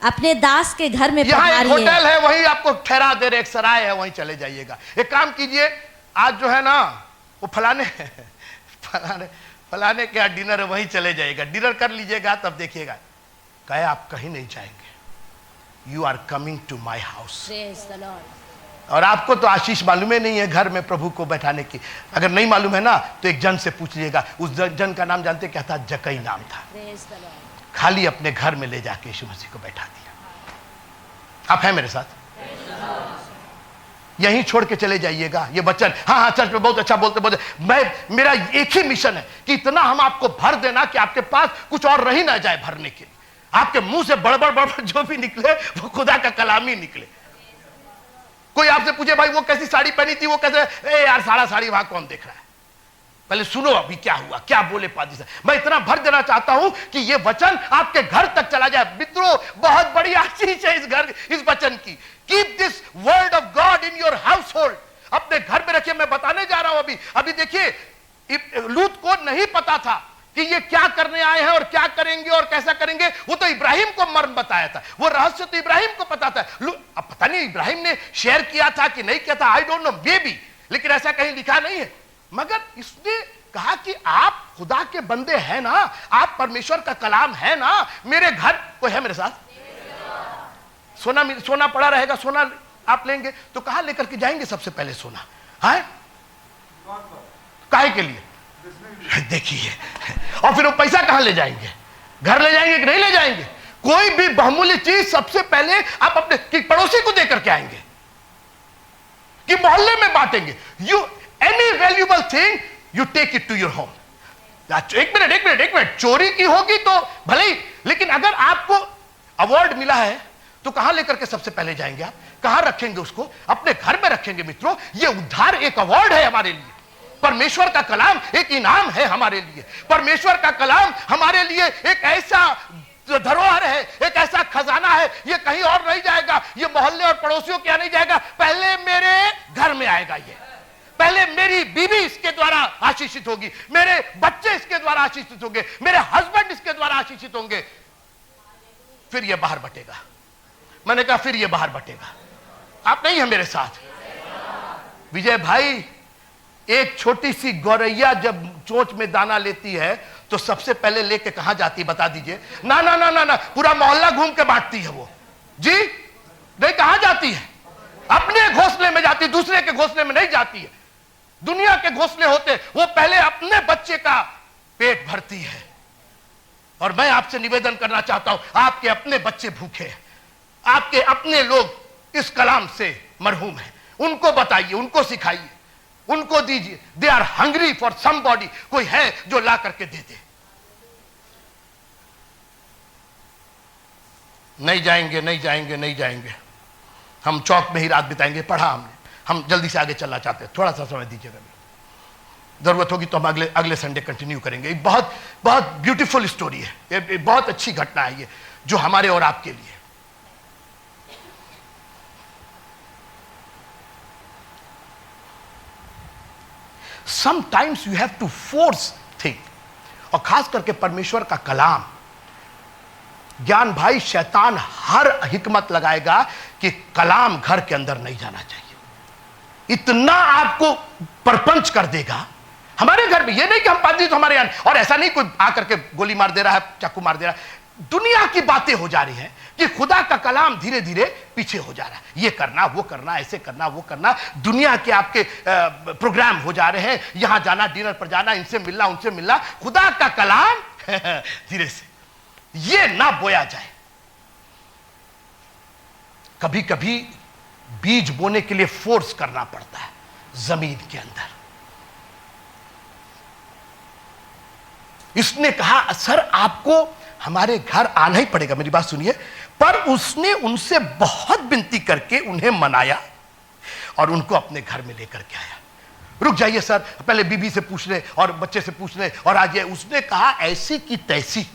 अपने दास के घर में यहाँ एक होटल है, वहीं आपको ठहरा दे रहे, एक सराय है, वहीं चले जाइएगा। एक काम कीजिए, आज जो है ना वो फलाने के यहाँ डिनर है, वहीं चले जाइएगा, डिनर कर लीजिएगा, तब देखिएगा। कहे आप कहीं नहीं जाएंगे, you are coming to my house. और आपको तो आशीष मालूम ही नहीं है घर में प्रभु को बैठाने की। अगर नहीं मालूम है ना तो एक जन से पूछ लीजिएगा, उस जन का नाम जानते, क्या था? जक्कई नाम था। खाली अपने घर में ले जाके यीशु मसीह को बैठा दिया। आप हैं मेरे साथ? यहीं छोड़ के चले जाइएगा ये वचन। हाँ, चर्च में बहुत अच्छा बोलते, मेरा एक ही मिशन है कि इतना हम आपको भर देना कि आपके पास कुछ और रही ना जाए भरने के लिए। आपके मुंह से बड़बड़ जो भी निकले वो खुदा का कलाम ही निकले। कोई आपसे पूछे भाई वो कैसी साड़ी पहनी थी, वो कैसे, ए यार साड़ा साड़ी वहां कौन देख रहा है, पहले सुनो अभी क्या हुआ, क्या बोले पादी से। मैं इतना भर देना चाहता हूं कि ये वचन आपके घर तक चला जाए। मित्रों, बहुत बड़ी आशीष है इस वचन की। Keep this word of God in your house hold. अपने घर में रखिए। मैं बताने जा रहा हूं अभी देखिए, लूत को नहीं पता था कि ये क्या करने आए हैं और क्या करेंगे और कैसा करेंगे। वो तो इब्राहिम को मर्म बताया था, वो रहस्य तो इब्राहिम को पता था। अब पता नहीं इब्राहिम ने शेयर किया था कि नहीं किया था, आई डोंट नो, बेबी, लेकिन ऐसा कहीं लिखा नहीं है। मगर इसने कहा कि आप खुदा के बंदे हैं ना, आप परमेश्वर का कलाम है ना, मेरे घर कोई है मेरे साथ? सोना पड़ा रहेगा, सोना आप लेंगे तो कहां लेकर के जाएंगे? सबसे पहले सोना है काहे के लिए? देखिए, और फिर वो पैसा कहां ले जाएंगे? घर ले जाएंगे कि नहीं ले जाएंगे? कोई भी बहुमूल्य चीज सबसे पहले आप अपने पड़ोसी को देकर के आएंगे कि मोहल्ले में बांटेंगे। Any valuable thing you take it to your home. एक मिनट, चोरी की होगी तो भले ही, लेकिन अगर आपको अवार्ड मिला है तो कहां लेकर के सबसे पहले जाएंगे? आप कहां रखेंगे उसको? अपने घर में रखेंगे। मित्रों, यह उद्धार एक अवार्ड है हमारे लिए। परमेश्वर का कलाम एक इनाम है हमारे लिए। परमेश्वर का कलाम हमारे लिए एक ऐसा धरोहर है, एक ऐसा खजाना है, ये कहीं और नहीं जाएगा, ये मोहल्ले और पड़ोसियों के यहां नहीं जाएगा, पहले मेरे घर में आएगा। ये पहले मेरी बीवी इसके द्वारा आशीषित होगी, मेरे बच्चे इसके द्वारा आशीषित होंगे, मेरे हस्बैंड इसके द्वारा आशीषित होंगे, फिर ये बाहर बटेगा। मैंने कहा फिर ये बाहर बटेगा। आप नहीं है मेरे साथ? विजय भाई, एक छोटी सी गौरैया जब चोंच में दाना लेती है तो सबसे पहले लेके कहां जाती है बता दीजिए? ना ना ना ना ना, पूरा मोहल्ला घूम के बांटती है वो। जी नहीं, कहां जाती है? अपने घोंसले में जाती है, दूसरे के घोंसले में नहीं जाती है। दुनिया के घोंसले होते, वो पहले अपने बच्चे का पेट भरती है। और मैं आपसे निवेदन करना चाहता हूं, आपके अपने बच्चे भूखे हैं, आपके अपने लोग इस कलाम से मरहूम हैं, उनको बताइए, उनको सिखाइए, उनको दीजिए। They are hungry for somebody. कोई है जो ला करके दे दे। नहीं जाएंगे, नहीं जाएंगे, नहीं जाएंगे, हम चौक में ही रात बिताएंगे। पढ़ा हमने, हम जल्दी से आगे चलना चाहते हैं, थोड़ा सा समय दीजिएगा। जरूरत होगी तो हम अगले संडे कंटिन्यू करेंगे। एक बहुत बहुत ब्यूटीफुल स्टोरी है, ये बहुत अच्छी घटना है ये, जो हमारे और आपके लिए। Sometimes you have to force thing, और खास करके परमेश्वर का कलाम। ज्ञान भाई, शैतान हर हिकमत लगाएगा कि कलाम घर के अंदर नहीं जाना चाहिए। इतना आपको परपंच कर देगा, हमारे घर में। ये नहीं कि हम पादरी तो हमारे यहाँ, और ऐसा नहीं कोई आकर के गोली मार दे रहा है, चाकू मार दे रहा है। दुनिया की बातें हो जा रही हैं कि खुदा का कलाम धीरे धीरे पीछे हो जा रहा है। ये करना, वो करना, ऐसे करना, वो करना, दुनिया के आपके प्रोग्राम हो जा रहे हैं, यहां जाना, डिनर पर जाना, इनसे मिलना, उनसे मिलना। खुदा का कलाम धीरे से ये ना बोया जाए। कभी कभी बीज बोने के लिए फोर्स करना पड़ता है जमीन के अंदर। इसने कहा सर आपको हमारे घर आना ही पड़ेगा, मेरी बात सुनिए। पर उसने उनसे बहुत विनती करके उन्हें मनाया और उनको अपने घर में लेकर के आया। रुक जाइए सर, पहले बीबी से पूछ ले और बच्चे से पूछ ले और आज ये। उसने कहा ऐसी की तैसी।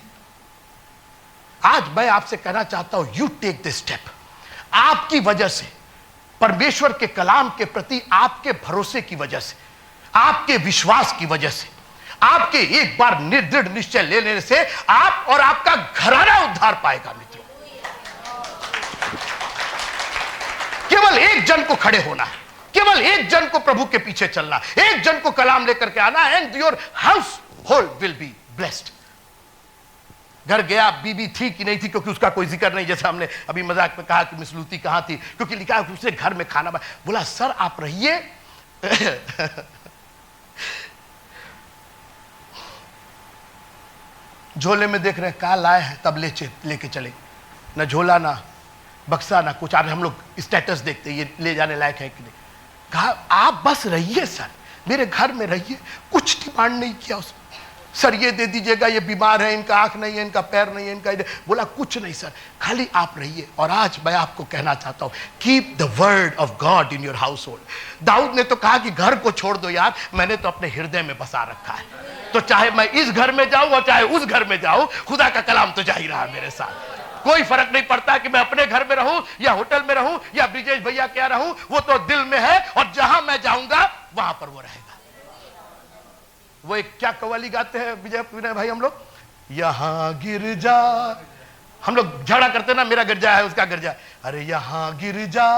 आज मैं आपसे कहना चाहता हूं, यू टेक दिस स्टेप। आपकी वजह से, परमेश्वर के कलाम के प्रति आपके भरोसे की वजह से, आपके विश्वास की वजह से, आपके एक बार निर्दृढ़ निश्चय ले लेने से आप और आपका घराना उद्धार पाएगा। मित्रों, केवल एक जन को खड़े होना है, केवल एक जन को प्रभु के पीछे चलना, एक जन को कलाम लेकर के आना, and your house hold will be blessed. घर गया, बीबी थी कि नहीं थी, क्योंकि उसका कोई जिक्र नहीं। जैसे हमने अभी मजाक में कहा कि मिस लूती कहां थी, क्योंकि लिखा उसने घर में खाना बोला सर आप रहिए। झोले में देख रहे हैं क्या लाए हैं, तब लेके चले, ना झोला ना बक्सा ना कुछ। हम लोग स्टेटस देखते ये ले जाने लायक है कि नहीं। कहा आप बस रहिए सर, मेरे घर में रहिए। कुछ डिमांड नहीं किया उसने, सर ये दे दीजिएगा, ये बीमार है, इनका आंख नहीं है, इनका पैर नहीं है, इनका बोला कुछ नहीं सर, खाली आप रहिए। और आज मैं आपको कहना चाहता हूं, keep the word of God in your household. दाऊद ने तो कहा कि घर को छोड़ दो यार, मैंने तो अपने हृदय में बसा रखा है, तो चाहे मैं इस घर में जाऊं और चाहे उस घर में जाऊं, खुदा का कलाम तो जा ही रहा मेरे साथ। कोई फर्क नहीं पड़ता कि मैं अपने घर में रहूं या होटल में रहूं या ब्रिजेश भैया क्या रहूं, वो तो दिल में है, और जहां मैं जाऊंगा वहां पर वो रहेगा। वो एक क्या कव्वाली गाते हैं विनय भाई हम लोग, यहां गिर जा। हम लोग झगड़ा करते ना, मेरा गिरजा है उसका गिरजा, अरे यहां गिर जा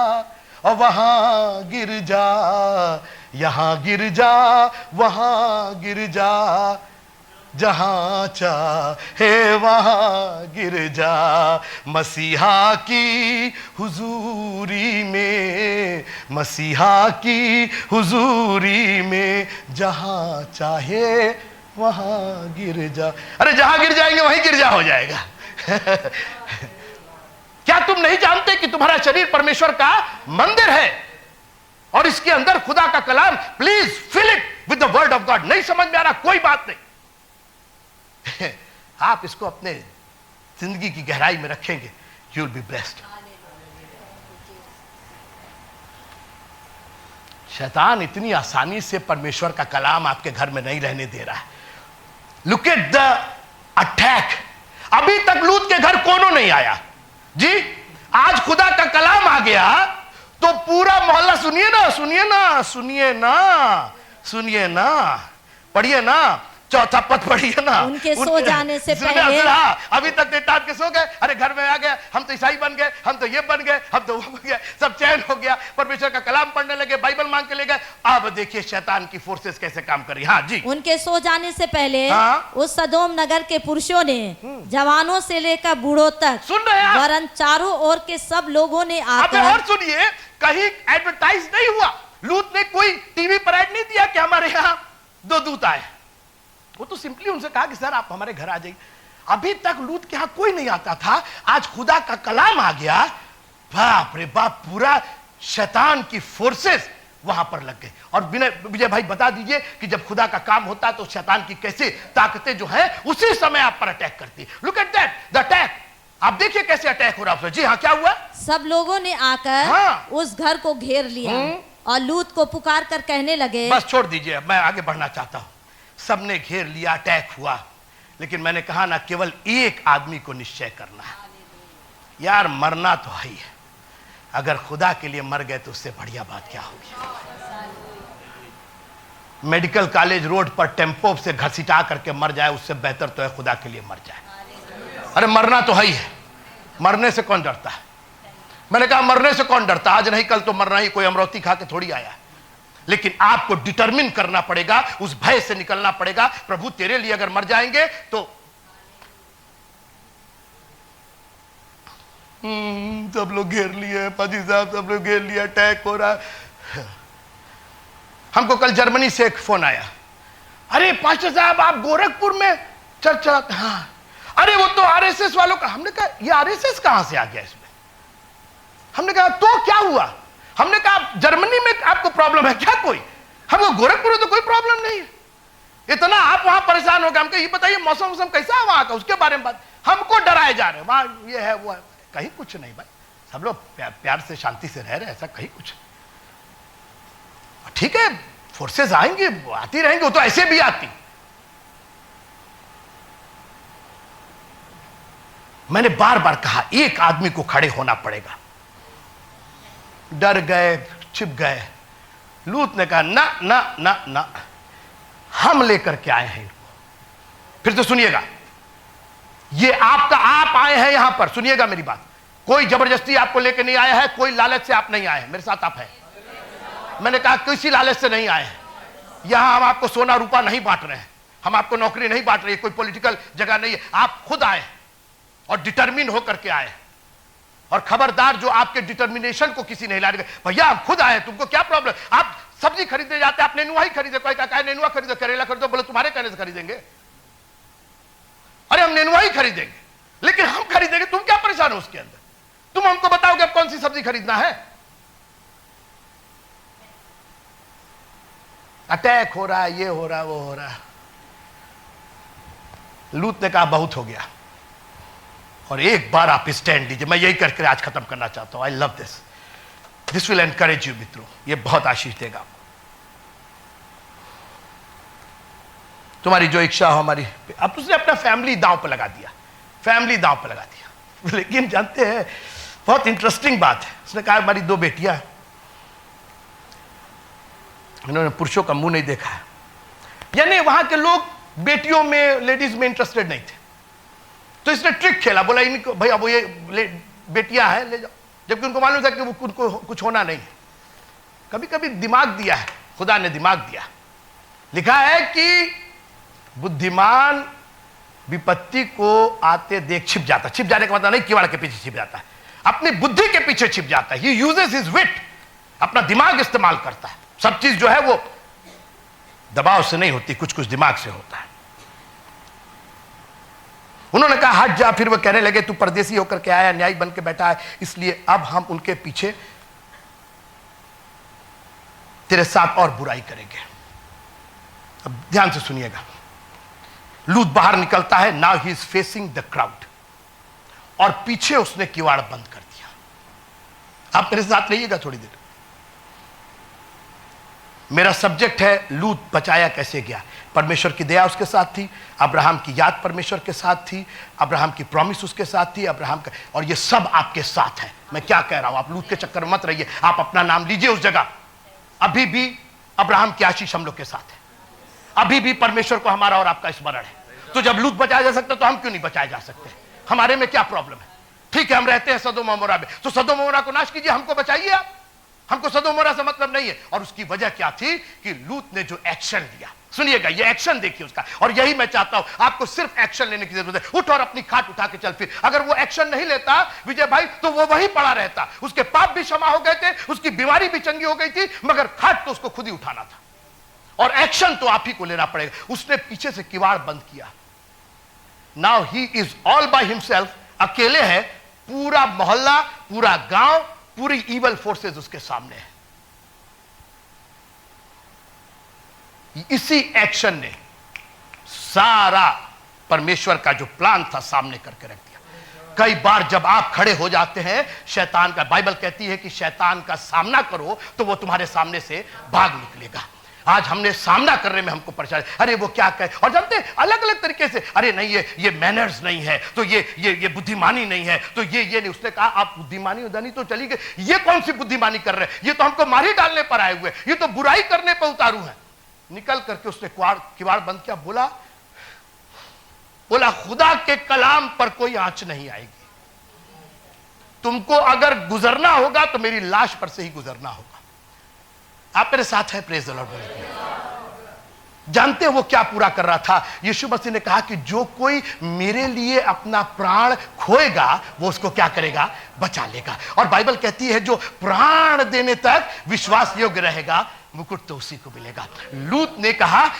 और वहां गिर जा, यहां गिर जा वहां गिर जा, जहां चाहे वहां गिर जा, मसीहा की हुजूरी में, मसीहा की हुजूरी में, जहां चाहे वहां गिर जा। अरे जहां गिर जाएंगे वहीं गिरजा हो जाएगा। क्या तुम नहीं जानते कि तुम्हारा शरीर परमेश्वर का मंदिर है और इसके अंदर खुदा का कलाम? Please fill it with the word of God. नहीं समझ में आ रहा, कोई बात नहीं, आप इसको अपने जिंदगी की गहराई में रखेंगे, यू विल बी ब्लेस्ड। शैतान इतनी आसानी से परमेश्वर का कलाम आपके घर में नहीं रहने दे रहा है। Look at the attack. अभी तक लूत के घर कोनो नहीं आया जी, आज खुदा का कलाम आ गया तो पूरा मोहल्ला, सुनिए ना सुनिए ना सुनिए ना सुनिए ना, पढ़िए ना, चौथा पद पढ़िए ना। उनके सो जाने से पहले, अभी तक टाट के सो गए, अरे घर में आ गए, हम तो ईसाई बन गए, हम तो ये बन गए, हम तो वो बन गए, सब चैन हो गया, परमेश्वर का कलाम पढ़ने लगे, बाइबल मांग के ले गए। अब देखिए शैतान की फोर्सेस कैसे काम कर रही। हाँ जी, उनके सो जाने से पहले उस सदोम नगर के पुरुषों ने जवानों से लेकर बूढ़ों तक, सुन रहे हैं, वरन चारों ओर के सब लोगों ने आकर, और सुनिए, कहीं एडवर्टाइज नहीं हुआ, लूत ने कोई टीवी पर ऐड नहीं दिया कि हमारे यहाँ 2 दूत आए। वो तो सिंपली उनसे कहा कि सर आप हमारे घर आ जाइए। अभी तक लूत के यहां कोई नहीं आता था, आज खुदा का कलाम आ गया, बाप रे बाप, पूरा शैतान की फोर्सेस वहां पर लग गए। और विजय भाई बता दीजिए कि जब खुदा का काम होता है तो शैतान की कैसे ताकतें जो है उसी समय आप पर अटैक करती है। Look at that, the attack. आप देखिए कैसे अटैक हो रहा है। जी हाँ, क्या हुआ? सब लोगों ने आकर उस घर को घेर लिया और लूत को पुकार कर कहने लगे। बस छोड़ दीजिए, मैं आगे बढ़ना चाहता हूं। सबने घेर लिया, अटैक हुआ, लेकिन मैंने कहा ना, केवल एक आदमी को निश्चय करना है। यार मरना तो है ही है, अगर खुदा के लिए मर गए तो उससे बढ़िया बात क्या होगी। मेडिकल कॉलेज रोड पर टेम्पो से घसीटा करके मर जाए, उससे बेहतर तो है खुदा के लिए मर जाए। अरे मरना तो है ही है, मरने से कौन डरता है? मैंने कहा मरने से कौन डरता? आज नहीं कल तो मरना ही, कोई अमरौती खा के थोड़ी आया। लेकिन आपको डिटरमिन करना पड़ेगा, उस भय से निकलना पड़ेगा। प्रभु तेरे लिए अगर मर जाएंगे तो सब लोग घेर लिए, पाजी साहब सब लोग घेर लिया, अटैक हो रहा है। हमको कल जर्मनी से एक फोन आया, अरे पास्टर साहब आप गोरखपुर में चर्च चलाते? हाँ। अरे वो तो आरएसएस वालों का। हमने कहा ये आरएसएस कहां से आ गया इसमें? हमने कहा तो क्या हुआ? हमने कहा जर्मनी में आपको प्रॉब्लम है क्या कोई? हमको गोरखपुर में तो कोई प्रॉब्लम नहीं है, इतना आप वहां परेशान हो गए। हमको ये बताइए मौसम कैसा है वहां का, उसके बारे में बात। हमको डराए जा रहे हैं, वहां ये है वो है। कहीं कुछ नहीं भाई, सब लोग प्यार से शांति से रह रहे हैं, ऐसा कहीं कुछ। ठीक है, फोर्सेस आएंगी, आती रहेंगी, वो तो ऐसे भी आती। मैंने बार बार कहा एक आदमी को खड़े होना पड़ेगा। डर गए, छिप गए। लूत ने कहा ना ना ना ना, हम लेकर के आए हैं। फिर तो सुनिएगा, ये आपका, आप आए हैं यहां पर, सुनिएगा मेरी बात। कोई जबरदस्ती आपको लेकर नहीं आया है, कोई लालच से आप नहीं आए हैं। मेरे साथ आप हैं। मैंने कहा किसी लालच से नहीं आए हैं। यहां हम आपको सोना रूपा नहीं बांट रहे हैं, हम आपको नौकरी नहीं बांट रहे, कोई पॉलिटिकल जगह नहीं है। आप खुद आए और डिटरमिन होकर के आए। और खबरदार जो आपके डिटर्मिनेशन को किसी नहीं ला रहे, भैया हम खुद आए, तुमको क्या प्रॉब्लम? आप सब्जी खरीदने जाते, आप नेनुआ ही खरीदे, कोई कहता है नेनुआ खरीदो, करेला खरीदो, बोले तुम्हारे कहने से खरीदेंगे। अरे हम नेनुआ ही खरीदेंगे, लेकिन हम खरीदेंगे, तुम क्या परेशान हो उसके अंदर? तुम हमको बताओगे अब कौन सी सब्जी खरीदना है। अटैक हो रहा है, ये हो रहा है, वो हो रहा है। लूत ने कहा बहुत हो गया, और एक बार आप स्टैंड लीजिए। मैं यही करके आज खत्म करना चाहता हूं। I love this will encourage you मित्रों, ये बहुत आशीष देगा। तुम्हारी जो इच्छा हो हमारी। अब उसने अपना फैमिली दांव पर लगा दिया, फैमिली दांव पर लगा दिया। लेकिन जानते हैं बहुत इंटरेस्टिंग बात है, उसने कहा हमारी 2 बेटियां, इन्होंने पुरुषों का मुंह नहीं देखा है। यानी वहां के लोग बेटियों में, लेडीज में इंटरेस्टेड नहीं थे। तो इसने ट्रिक खेला, बोला इनको भैया वो ये बेटियां हैं ले जाओ, जबकि उनको मालूम था कि वो उनको कुछ होना नहीं है। कभी कभी दिमाग दिया है, खुदा ने दिमाग दिया। लिखा है कि बुद्धिमान विपत्ति को आते देख छिप जाता। छिप जाने का मतलब नहीं किवाड़ के पीछे छिप जाता है, अपनी बुद्धि के पीछे छिप जाता है। ही यूजेस हिज विट, अपना दिमाग इस्तेमाल करता है। सब चीज जो है वो दबाव से नहीं होती, कुछ कुछ दिमाग से होता है। उन्होंने कहा हट जा। फिर वो कहने लगे तू परदेसी होकर के आया, न्यायी बन के बैठा है, इसलिए अब हम उनके पीछे तेरे साथ और बुराई करेंगे। अब ध्यान से सुनिएगा, लूत बाहर निकलता है। Now he is facing the crowd, और पीछे उसने किवाड़ बंद कर दिया। आप मेरे साथ रहिएगा थोड़ी देर। मेरा सब्जेक्ट है लूत बचाया कैसे गया। परमेश्वर की दया उसके साथ थी, अब्राहम की याद परमेश्वर के साथ थी, अब्राहम की प्रॉमिस उसके साथ थी, अब्राहम का, और ये सब आपके साथ है। मैं क्या कह रहा हूं, आप लूत के चक्कर में मत रहिए, आप अपना नाम लीजिए उस जगह। अभी भी अब्राहम की आशीष हम लोग के साथ है, अभी भी परमेश्वर को हमारा और आपका स्मरण है। तो जब लूत बचाया जा सकता तो हम क्यों नहीं बचाए जा सकते? हमारे में क्या प्रॉब्लम है? ठीक है, हम रहते हैं सदोम अमोरा में, तो सदोम अमोरा को नाश कीजिए, हमको बचाइए आप। हमको सदोम अमोरा से मतलब नहीं है। और उसकी वजह क्या थी कि लूत ने जो एक्शन लिया, सुनिएगा ये एक्शन देखिए उसका। और यही मैं चाहता हूं, आपको सिर्फ एक्शन लेने की जरूरत है। उठ और अपनी खाट उठा के चल फिर। अगर वो एक्शन नहीं लेता विजय भाई, तो वो वहीं पड़ा रहता। उसके पाप भी क्षमा हो गए थे, उसकी बीमारी भी चंगी हो गई थी, मगर खाट तो उसको खुद ही उठाना था। और एक्शन तो आप ही को लेना पड़ेगा। उसने पीछे से किवाड़ बंद किया। Now he is all by himself, अकेले है। पूरा मोहल्ला, पूरा गांव, पूरी इवल फोर्सेस उसके सामने है। इसी एक्शन ने सारा परमेश्वर का जो प्लान था सामने करके रख दिया। कई बार जब आप खड़े हो जाते हैं, शैतान का, बाइबल कहती है कि शैतान का सामना करो तो वो तुम्हारे सामने से भाग निकलेगा। आज हमने सामना करने में हमको परेशानी, अरे वो क्या कहे, और जानते हैं अलग अलग तरीके से, अरे नहीं ये मैनर्स नहीं है, तो ये बुद्धिमानी नहीं है, तो ये नहीं। उसने कहा आप बुद्धिमानी उदानी तो चली गई, ये कौन सी बुद्धिमानी कर रहे हैं? ये तो हमको मारी डालने पर आए हुए, ये तो बुराई करने पर उतारू है। निकल करके उसने किवाड़ बंद किया। बोला खुदा के कलाम पर कोई आंच नहीं आएगी। तुमको अगर गुजरना होगा तो मेरी लाश पर से ही गुजरना होगा। आप मेरे साथ हैं? Praise the Lord. जानते हैं वो क्या पूरा कर रहा था? यीशु मसीह ने कहा कि जो कोई मेरे लिए अपना प्राण खोएगा वो उसको क्या करेगा? बचा लेगा। और बाइबल कहती है जो प्राण देने तक विश्वास योग्य रहेगा मुकुट तो उसी को मिलेगा। लूत ने कहा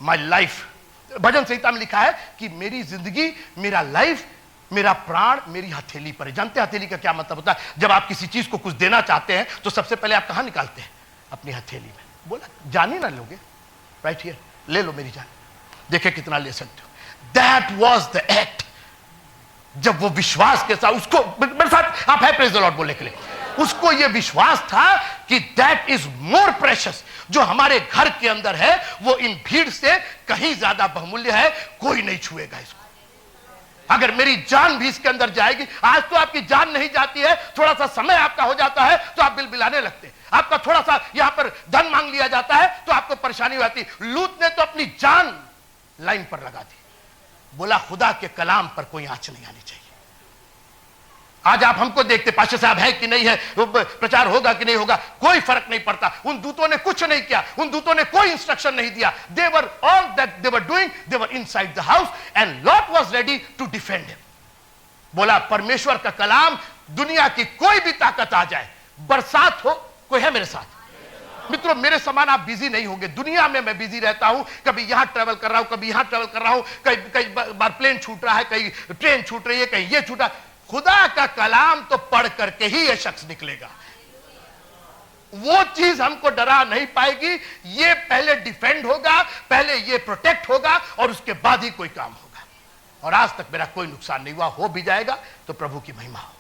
माय लाइफ, भजन संहिता में लिखा है कि मेरी जिंदगी, मेरा लाइफ, मेरा प्राण मेरी हथेली पर है। जानते हैं हथेली का क्या मतलब होता है? जब आप किसी चीज को कुछ देना चाहते हैं तो सबसे पहले आप कहां निकालते हैं? अपनी हथेली में। बोला जान ही ना लोगे, राइट हियर, ले लो मेरी जान, देखे कितना ले सकते हो। That was the act. जब वो विश्वास के साथ उसको, मेरे साथ आप है प्रेज द लॉर्ड बोलने के लिए, उसको ये विश्वास था कि दैट इज मोर प्रेशियस, जो हमारे घर के अंदर है वो इन भीड़ से कहीं ज्यादा बहुमूल्य है, कोई नहीं छुएगा इसको। अगर मेरी जान भी इसके अंदर जाएगी, आज तो आपकी जान नहीं जाती है, थोड़ा सा समय आपका हो जाता है तो आप बिलबिलाने लगते हैं, आपका थोड़ा सा यहां पर धन मांग लिया जाता है तो आपको परेशानी होती है। लूत ने तो अपनी जान लाइन पर लगा दी, बोला खुदा के कलाम पर कोई आंच नहीं आनी चाहिए। आज आप हमको देखते पास्टर साहब है कि नहीं है, प्रचार होगा कि नहीं होगा, कोई फर्क नहीं पड़ता। उन दूतों ने कुछ नहीं किया, उन दूतों ने कोई इंस्ट्रक्शन नहीं दिया। They were all that they were doing, they were inside the house and Lot was ready to defend him. बोला परमेश्वर का कलाम, दुनिया की कोई भी ताकत आ जाए, बरसात हो, कोई है मेरे साथ? मित्रों मेरे समान आप बिजी नहीं होंगे, दुनिया में मैं बिजी रहता हूं, कभी यहां ट्रेवल कर रहा हूं, कभी यहां ट्रेवल कर रहा हूं, कई बार प्लेन छूट रहा है, कहीं ट्रेन छूट रही है, कहीं ये छूटा। खुदा का कलाम तो पढ़ करके ही यह शख्स निकलेगा, वो चीज हमको डरा नहीं पाएगी। ये पहले डिफेंड होगा, पहले ये प्रोटेक्ट होगा और उसके बाद ही कोई काम होगा। और आज तक मेरा कोई नुकसान नहीं हुआ, हो भी जाएगा तो प्रभु की महिमा हो।